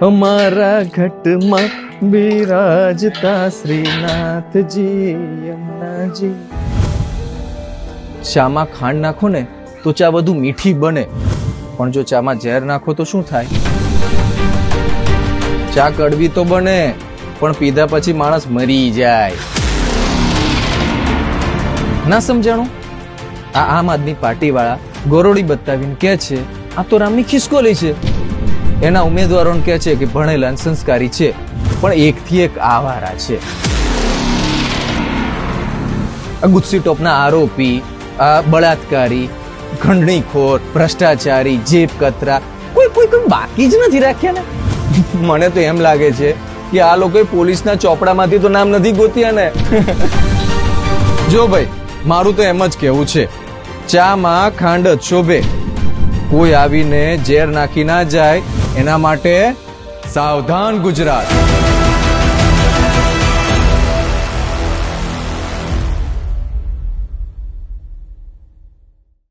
અમારા ઘટમાં બિરાજતા શ્રીનાથજી યમુનાજી. ચામાં ખાંડ નાખો ને તો ચા વધુ મીઠી બને, પણ જો ચામાં ઝેર નાખો તો શું થાય? ચા કડવી તો બને, પણ પીધા પછી માણસ મરી જાય. ના સમજાણું? આ આમ આદમી પાર્ટી વાળા ગોરોડી બતાવીને કે છે આ તો રામની ખિસકોલી છે, એના ઉમેદવારોને કે છે કે ભણેલા અને સંસ્કારી છે, પણ એકથી એક આવારા છે. ગુસ્સી ટોપના આરોપી, બળાત્કારી, ખંડણીખોર, ભ્રષ્ટાચારી, જેબ કતરા, કોઈ બાકી જ નથી રાખ્યા ને. મને તો એમ લાગે છે કે આ લોકોએ પોલીસના ચોપડામાંથી તો નામ નથી ગોત્યા ને. જો ભાઈ, મારું તો એમ જ કહેવું છે, ચામાં ખાંડ જ શોભે. કોઈ આવીને ઝેર નાખી ના જાય એના માટે સાવધાન ગુજરાત.